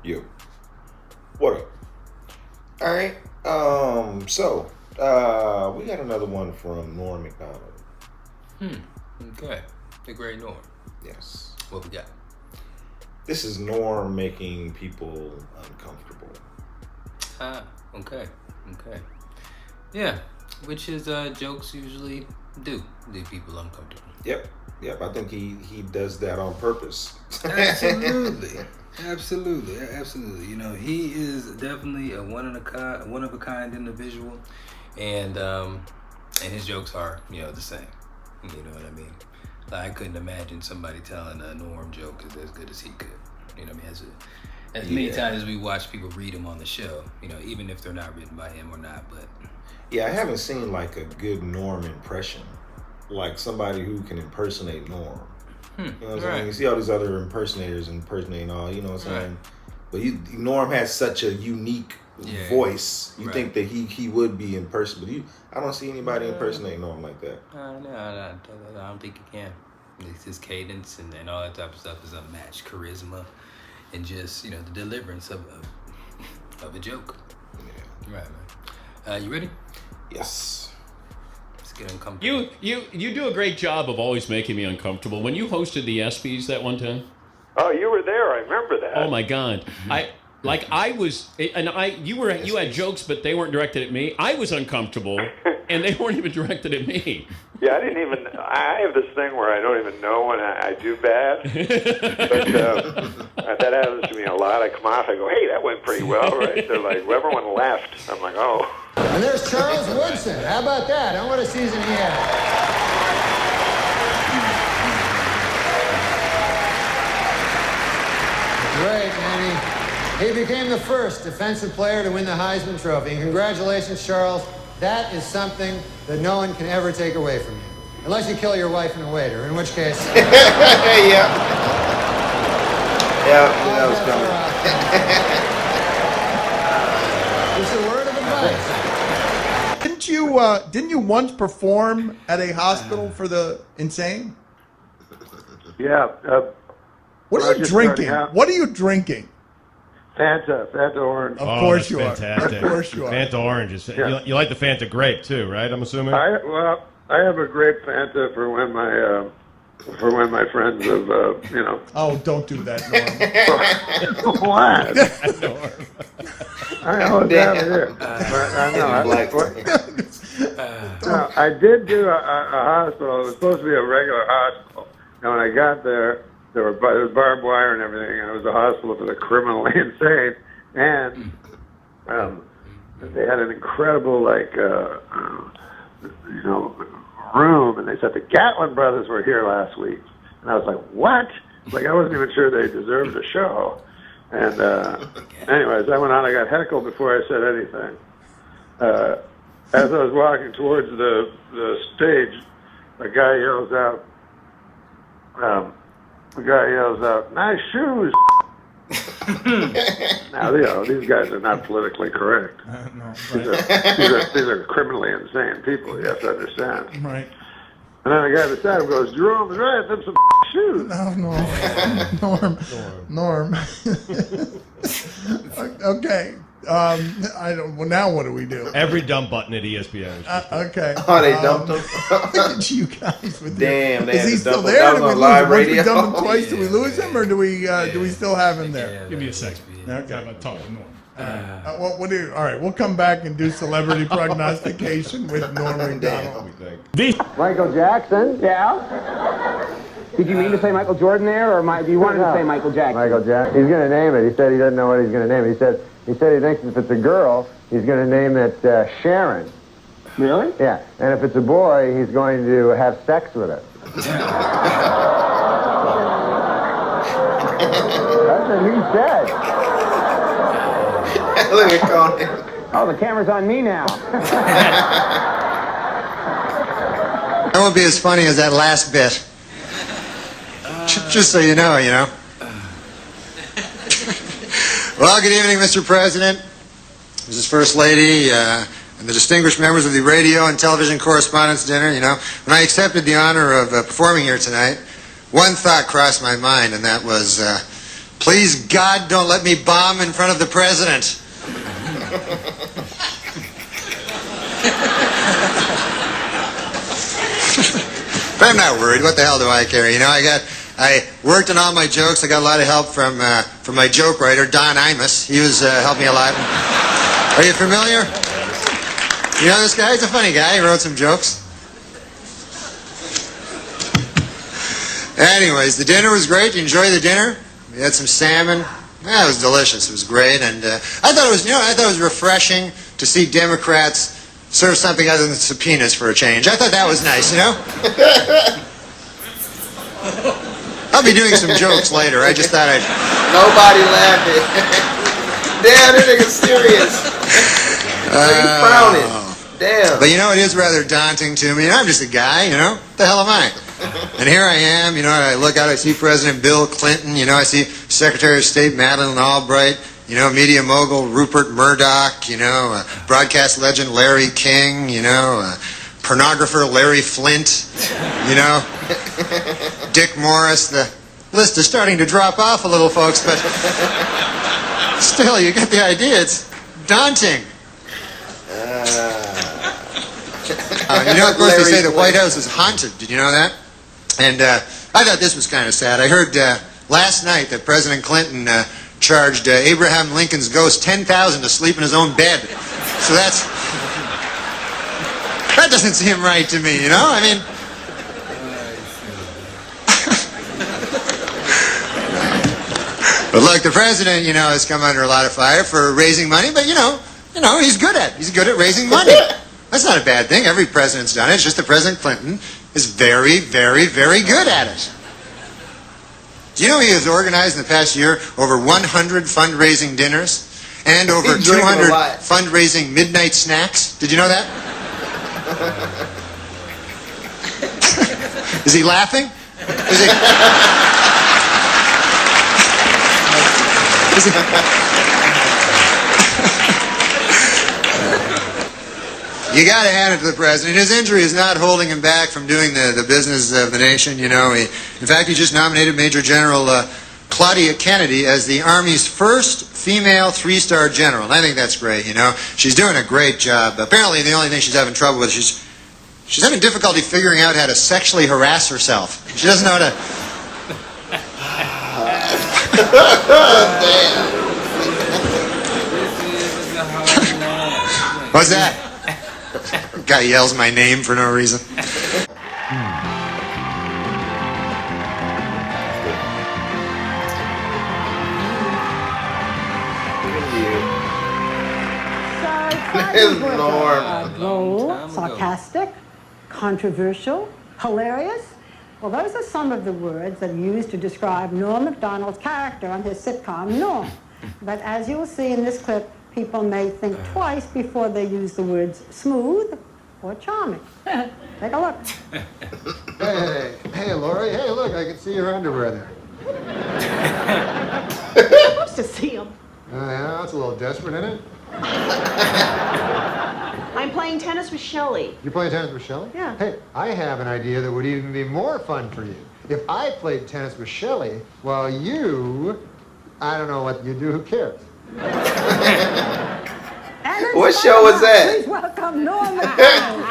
You. What up? All right. So we got another one from Norm Macdonald. Okay. The great Norm. Yes. What we got? This is Norm making people uncomfortable. Okay. Yeah, which is jokes usually do people uncomfortable. Yep. I think he does that on purpose. Absolutely. You know, he is definitely a one of a kind individual, and his jokes are, the same. You know what I mean? Like, I couldn't imagine somebody telling a Norm joke as good as he could. You know what I mean? As many times as we watch people read him on the show, even if they're not written by him or not, but yeah, I haven't seen like a good Norm impression, like somebody who can impersonate Norm. You know what I'm saying? You see all these other impersonators impersonating all, you know what I'm saying? But Norm has such a unique voice. You think that he would be impersonate, but I don't see anybody impersonating Norm like that. No, I don't think he can. His cadence and all that type of stuff is unmatched. Charisma and just, the deliverance of a joke. Yeah. Right, man. You ready? Yes. Let's get uncomfortable. You do a great job of always making me uncomfortable. When you hosted the ESPYs that one time. Oh, you were there. I remember that. Oh my God. You had jokes, but they weren't directed at me. I was uncomfortable, and they weren't even directed at me. Yeah, I have this thing where I don't even know when I do bad. But that happens to me a lot. I come off, I go, hey, that went pretty well, right? They're like, well, everyone left. I'm like, oh. And there's Charles Woodson. How about that? And what a season he had. Great, man. He became the first defensive player to win the Heisman Trophy. And congratulations, Charles. That is something that no one can ever take away from you. Unless you kill your wife and a waiter, in which case... Yeah, that was coming. Just a word of advice. Didn't you once perform at a hospital for the insane? Yeah. What are you drinking? What are you drinking? Fanta Orange. Of course you fantastic. are. Of course you are. Fanta Orange. You like the Fanta Grape too, right? I'm assuming. I have a grape Fanta for when my friends have Oh, don't do that, Norm. What? Norm. I know it's out here. I did do a hospital. It was supposed to be a regular hospital, and when I got there, there was barbed wire and everything, and it was a hospital for the criminally insane. And they had an incredible, room, and they said the Gatlin brothers were here last week, and I was like, what? Like, I wasn't even sure they deserved a show. And anyways, I went on. I got heckled before I said anything. As I was walking towards the stage, a guy yells out, nice shoes. Now, these guys are not politically correct. These are criminally insane people, you have to understand. Right. And then the guy beside him goes, Jerome is right, them some shoes. No, Norm. Okay. Well, now what do we do? Every dump button at ESPN. Okay. Oh, they dumped him? Look at you guys. Damn, is he still dump there? him. That was on live radio. Once we dump him twice, do we lose him, or do we still have him there? Give me a second. Okay. I'm talking Norm. All right, we'll come back and do celebrity prognostication with Norm Macdonald. Michael Jackson? Yeah? Did you mean to say Michael Jordan there, or do you want to say Michael Jackson? Michael Jackson. He's going to name it. He said he doesn't know what he's going to name it. He said he thinks if it's a girl, he's going to name it Sharon. Really? Yeah. And if it's a boy, he's going to have sex with it. That's what he said. Look at Conan. Oh, the camera's on me now. That won't be as funny as that last bit. Just so you know. Well, good evening, Mr. President, Mrs. First Lady, and the distinguished members of the Radio and Television Correspondents' Dinner. When I accepted the honor of performing here tonight, one thought crossed my mind, and that was, Please, God, don't let me bomb in front of the president. But I'm not worried. What the hell do I care? You know, I worked on all my jokes. I got a lot of help from my joke writer, Don Imus. He was helping me a lot. Are you familiar? You know this guy? He's a funny guy. He wrote some jokes. Anyways, the dinner was great. You enjoy the dinner? We had some salmon. Yeah, it was delicious. It was great, and I thought it was refreshing to see Democrats serve something other than subpoenas for a change. I thought that was nice, you know? I'll be doing some jokes later. I just thought I'd... Nobody laughing. Damn, this nigga's serious. He's frowning. Damn. But you know, it is rather daunting to me. And I'm just a guy, you know? What the hell am I? And here I am, you know, I look out, I see President Bill Clinton, you know, I see Secretary of State Madeleine Albright, you know, media mogul Rupert Murdoch, you know, broadcast legend Larry King, you know, pornographer Larry Flint, you know, Dick Morris. The list is starting to drop off a little, folks, but still, you get the idea. It's daunting. You know, of course, they say the White House is haunted. Did you know that? And I thought this was kind of sad. I heard last night that President Clinton charged Abraham Lincoln's ghost $10,000 to sleep in his own bed. So that doesn't seem right to me, you know? I mean... But look, the president, you know, has come under a lot of fire for raising money, but you know, he's good at it. He's good at raising money. That's not a bad thing. Every president's done it. It's just that President Clinton is very, very, very good at it. Do you know he has organized in the past year over 100 fundraising dinners and over 200 fundraising midnight snacks? Did you know that? Is he laughing? You got to hand it to the president. His injury is not holding him back from doing the business of the nation. You know, in fact, he just nominated Major General Claudia Kennedy as the Army's first female 3-star general. And I think that's great. You know, she's doing a great job. Apparently, the only thing she's having trouble with, she's having difficulty figuring out how to sexually harass herself. She doesn't know how to. Damn. What's that? Guy yells my name for no reason. Droll, sarcastic, controversial, hilarious. Well, those are some of the words that are used to describe Norm Macdonald's character on his sitcom, Norm. But as you will see in this clip, people may think twice before they use the words smooth or charming. Take a look. Hey, Lori. Hey, look, I can see your underwear there. You're supposed to see them. Yeah, that's a little desperate, isn't it? I'm playing tennis with Shelley. You're playing tennis with Shelley? Yeah. Hey, I have an idea that would even be more fun for you. If I played tennis with Shelley, while you, I don't know what you do, who cares? What show was that? Please welcome Norm Macdonald.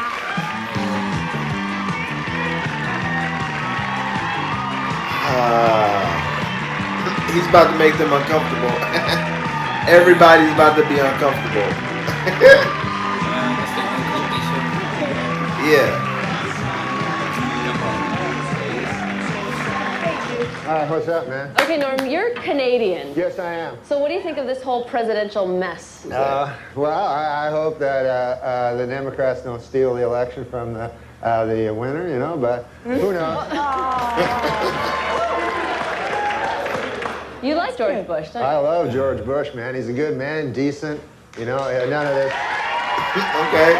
He's about to make them uncomfortable. Everybody's about to be uncomfortable. Yeah. Hi, what's up, man? Okay, Norm, you're Canadian. Yes, I am. So what do you think of this whole presidential mess? Well, I hope that the Democrats don't steal the election from the winner, you know, but who knows? You like George Bush, don't you? I love George Bush, man. He's a good man, decent, you know, none of this. Okay.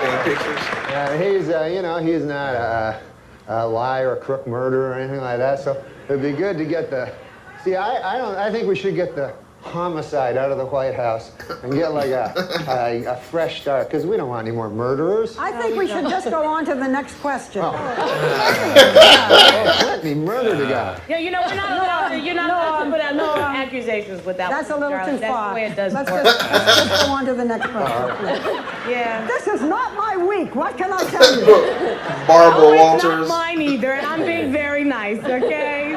Any pictures? He's, you know, he's not a liar, a crook, murderer, or anything like that. So it'd be good to get the. See, I think we should get the homicide out of the White House and get like a fresh start, because we don't want any more murderers. I think we should just go on to the next question. Clinton, he murdered a guy. Yeah, you know, we're not allowed to, you're not allowed to put out no accusations without. That's a little too far. That's the way it does Let's work. just go on to the next question, please. Yeah. This is not my week. What can I tell you? Barbara It's Walters, not mine either, and I'm being very nice, okay?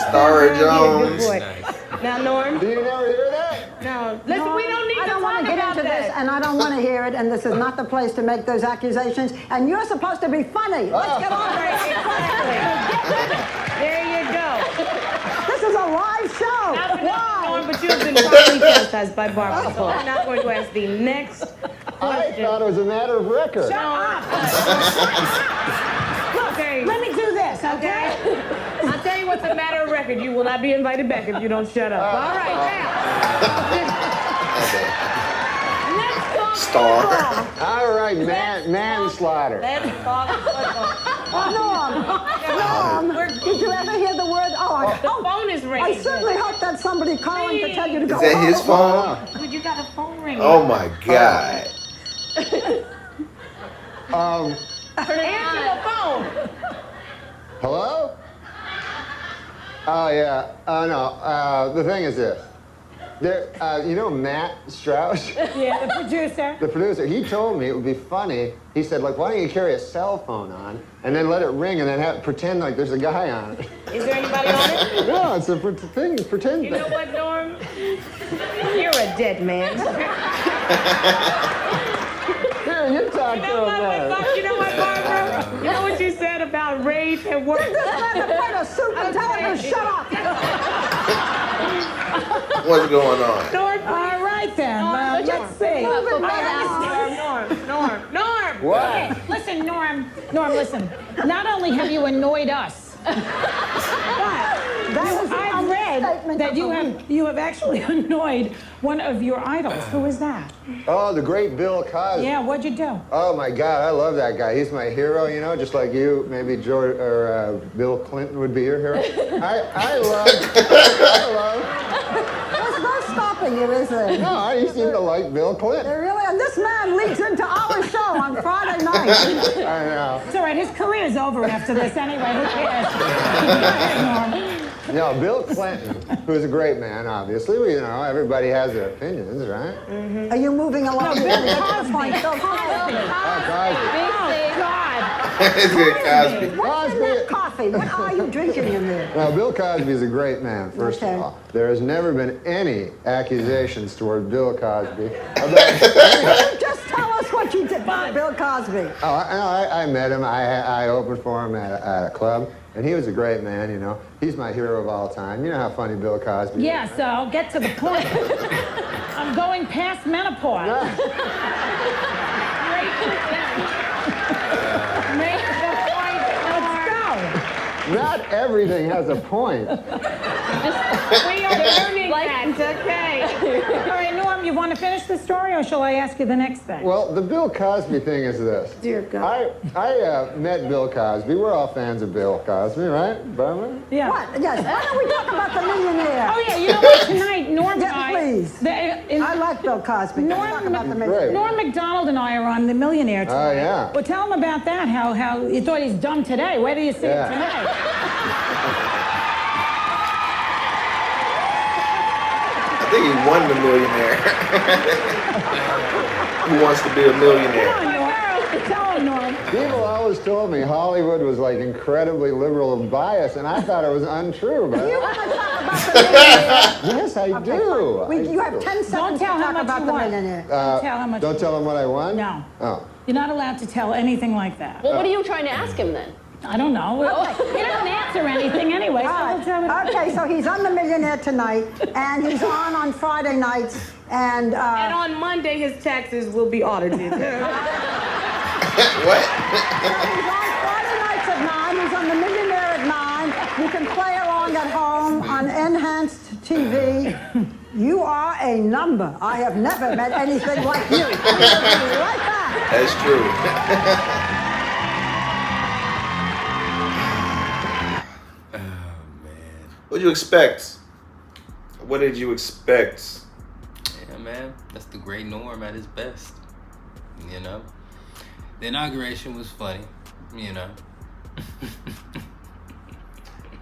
Starra Good Jones. boy. Now, Norm. Do you never hear that? No. Listen, we don't need I to don't want talk to get about into this, that. and I don't want to hear it, and this is not the place to make those accusations, and you're supposed to be funny. Let's get on Right, with it. exactly. There you go. This is a live show. Why? Norm, but you have been properly chastised by Barbara, so I'm not going to ask the next I question. thought it was a matter of record. Okay. Let me do this, okay? I'll tell you what's a matter of record. You will not be invited back if you don't shut up. All right, now. Let's talk Star. football. All right, manslaughter. Let's talk football. Norm, did you ever hear the word? The phone is I ringing. certainly hope that's somebody calling to tell you to go Is that his home. phone? Dude, you got a phone ringing. Oh my God. Answer the phone. Hello? Oh, yeah. Oh, no. The thing is this. There, you know Matt Strauss? Yeah, the producer. The producer, he told me it would be funny. He said, like, why don't you carry a cell phone on and then let it ring and then pretend like there's a guy on it. Is there anybody on it? No, it's a thing, pretend You know thing. what, Norm? You're a dead man. Here, you talk to him, man. You know what, Barbara? You know what you said about rape and work? This man to play the soup and tell him to shut up. What's going on? Norm, All right, then. Let's see. Norm. What? Okay, listen, Norm, listen. Not only have you annoyed us, That was I've read that you have actually annoyed one of your idols. Who is that? Oh, the great Bill Cosby. Yeah, what'd you do? Oh, my God, I love that guy. He's my hero, you know, just like you, maybe George or Bill Clinton would be your hero. I love. There's no stopping you, is there? No, you seem to like Bill Clinton. Really? And this man leads into our show on Friday night. I know. It's all right, his career's over after this anyway. Who cares? Go ahead, Norm. No, Bill Clinton, who's a great man, obviously. You know, everybody has their opinions, right? Are you moving along? Bill Cosby. Oh, Cosby. Oh, God. It's good, Cosby. What's in that coffee? What are you drinking in there? Now, Bill Cosby is a great man, first Okay. of all. There has never been any accusations toward Bill Cosby about... Just tell us what you did about Bill Cosby. Oh, I met him. I opened for him at a club, and he was a great man, you know. He's my hero of all time. You know how funny Bill Cosby is. Yeah, so I'll get to the point. I'm going past menopause. Make the point. Let's go. Not everything has a point. We are learning that, okay? All right, Norm, you want to finish the story, or shall I ask you the next thing? Well, the Bill Cosby thing is this. Dear God. I met Bill Cosby. We're all fans of Bill Cosby, right, Barbara? Yeah. What? Yes. Why don't we talk about the millionaire? Oh, yeah, you know what? Tonight, Norm and Yeah, please. I like Bill Cosby. Let's talk about the millionaire. Norm Macdonald and I are on The Millionaire tonight. Oh, yeah. Well, tell him about that, how you thought he's dumb today. Where do you see it tonight? I think he won the millionaire. Who wants to be a millionaire? Come on, Norm. Tell him, Norm. People always told me Hollywood was like incredibly liberal and biased, and I thought it was untrue. But You want to talk about the millionaire? yes, I do. You have 10 seconds tell to how talk much about you the want. millionaire. Don't tell how much. Don't tell them what I won? No. Oh. You're not allowed to tell anything like that. Well, what are you trying to ask him then? I don't know. You don't answer anything anyway. So All we'll tell him. right. Okay, so he's on The Millionaire tonight, and he's on Friday nights, and And on Monday, his taxes will be audited. What? he's on Friday nights at 9. He's on The Millionaire at 9. You can play along at home on Enhanced TV. You are a number. I have never met anything like you. Right back. That's true. What'd you expect What did you expect? Yeah, man, that's the great Norm at his best. You know, the inauguration was funny. You know.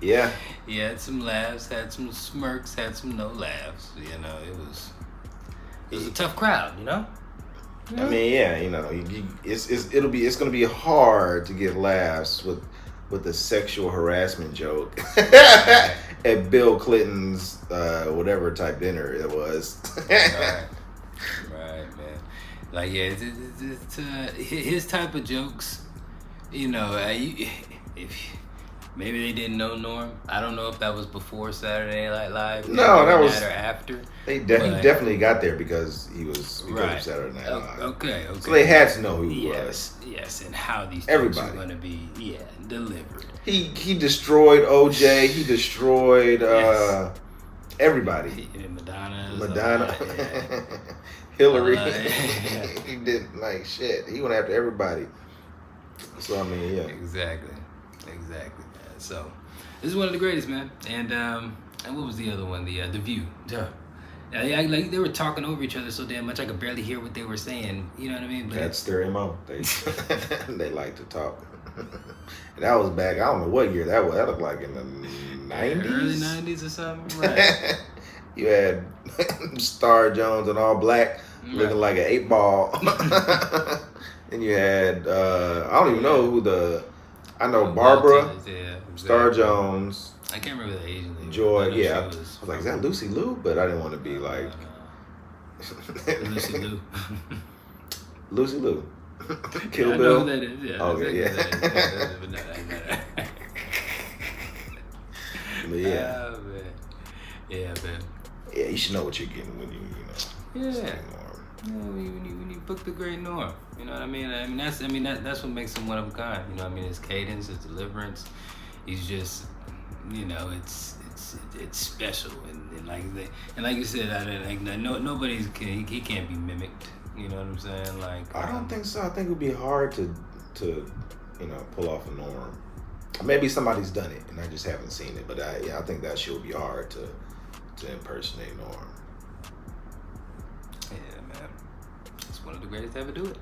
Yeah. He had some laughs, had some smirks, had some no laughs. You know, it was a tough crowd. You know. I mean, yeah, you know, it's gonna be hard to get laughs with the sexual harassment joke at Bill Clinton's whatever type dinner it was. Right, man. Like, yeah, it's his type of jokes. You know, if maybe they didn't know Norm. I don't know if that was before Saturday Night Live. No, that was or after. He definitely got there because of Saturday Night Live. Okay. So they had to know who he was. Yes, and how these jokes are going to be delivered. He destroyed OJ. He destroyed everybody. Madonna. Hillary. He did like shit. He went after everybody. So I mean, yeah. Exactly, man. So this is one of the greatest, man. And what was the other one? The View. Duh. Like they were talking over each other so damn much I could barely hear what they were saying. You know what I mean? But that's their MO. They like to talk. And that was back. I don't know what year that was. That looked like in the 90s, early 90s or something. Right. You had Star Jones in all black, looking like an 8-ball. And you had I don't even know who I know Barbara, exactly. Star Jones. I can't remember the Asian lady. Joy, yeah. I was like, is that Lucy Liu? But I didn't want to be like Lucy Liu. Lucy Liu. Kill I Bill. know who that is. Yeah. Okay, yeah. But yeah. Oh, man. Yeah, man. Yeah, you should know what you're getting when you know. Yeah. When you book the great Norm, you know what I mean. That's what makes him one of a kind. You know what I mean. His cadence, his deliverance. He's just, you know, it's special and like you said, nobody's he can't be mimicked. You know what I'm saying? Like I don't think so. I think it would be hard to pull off a Norm. Maybe somebody's done it and I just haven't seen it. But I think that shit would be hard to impersonate Norm. Yeah, man. It's one of the greatest to ever do it.